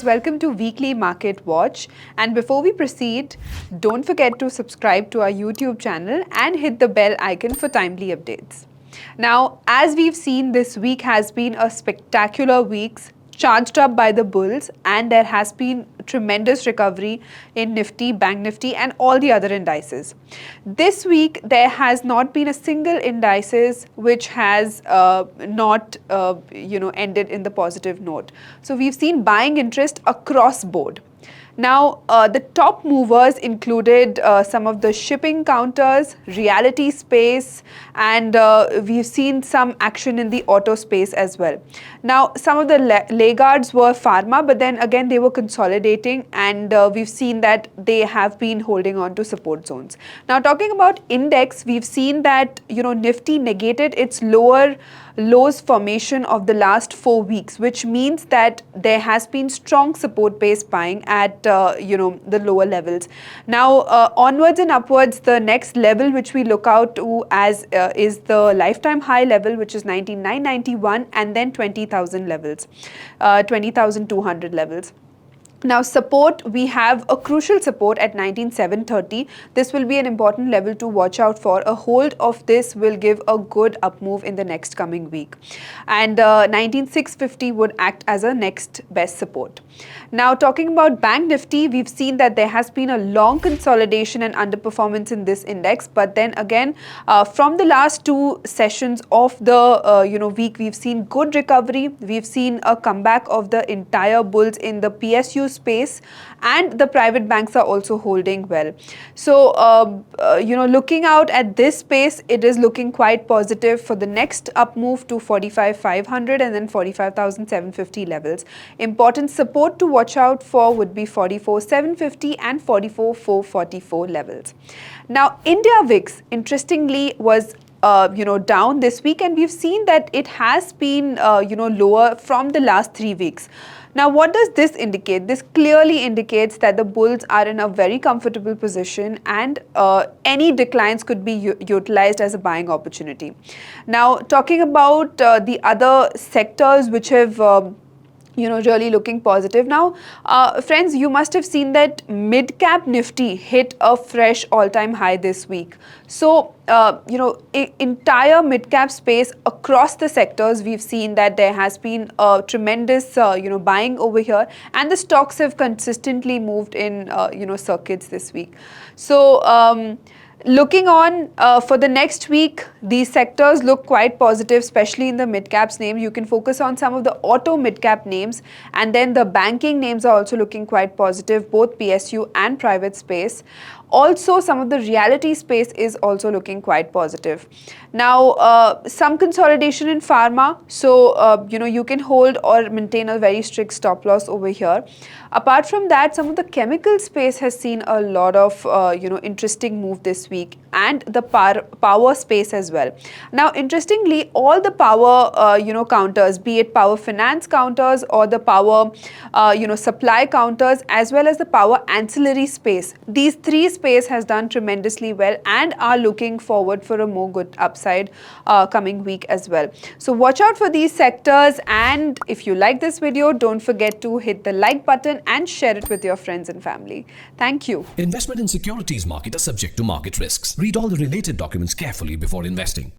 welcome to Weekly Market Watch. And before we proceed, don't forget to subscribe to our YouTube channel and hit the bell icon for timely updates. Now, as we've seen, this week has been a spectacular week, charged up by the bulls, and there has been tremendous recovery in Nifty, Bank Nifty and all the other indices. This week there has not been a single indices which has not ended in the positive note. So we've seen buying interest across board. Now, the top movers included some of the shipping counters, reality space, and we've seen some action in the auto space as well. Now, some of the laggards were pharma, but then again they were consolidating, and we've seen that they have been holding on to support zones. Now, talking about index, we've seen that Nifty negated its lows formation of the last 4 weeks, which means that there has been strong support based buying at the lower levels. Now onwards and upwards, the next level which we look out to as is the lifetime high level, which is 19,991, and then 20,000 levels, 20,200 levels. Now support, we have a crucial support at 19,730. This will be an important level to watch out for. A hold of this will give a good up move in the next coming week, and 19,650 would act as a next best support. Now talking about Bank Nifty, we've seen that there has been a long consolidation and underperformance in this index, but then again from the last 2 sessions of the week, we've seen good recovery. We've seen a comeback of the entire bulls in the PSU space, and the private banks are also holding well. So looking out at this space, it is looking quite positive for the next up move to 45,500 and then 45,750 levels. Important support to watch out for would be 44,750 and 44,444 levels. Now India VIX interestingly was down this week, and we've seen that it has been lower from the last 3 weeks. Now what does this indicate? This clearly indicates that the bulls are in a very comfortable position, and any declines could be utilized as a buying opportunity. Now talking about the other sectors which have really looking positive. Now friends, you must have seen that mid-cap Nifty hit a fresh all-time high this week. So entire mid-cap space across the sectors, we've seen that there has been a tremendous buying over here, and the stocks have consistently moved in circuits this week. So looking on for the next week, these sectors look quite positive, especially in the mid-caps names. You can focus on some of the auto mid-cap names, and then the banking names are also looking quite positive, both PSU and private space. Also, some of the reality space is also looking quite positive. Now, some consolidation in pharma, so you can hold or maintain a very strict stop loss over here. Apart from that, some of the chemical space has seen a lot of interesting move this week, and the power space as well. Now, interestingly, all the power counters, be it power finance counters or the power supply counters, as well as the power ancillary space, these 3 space has done tremendously well and are looking forward for a more good upside coming week as well. So watch out for these sectors, and if you like this video, don't forget to hit the like button and share it with your friends and family. Thank you. Investment in securities market are subject to market risks. Read all the related documents carefully before investing.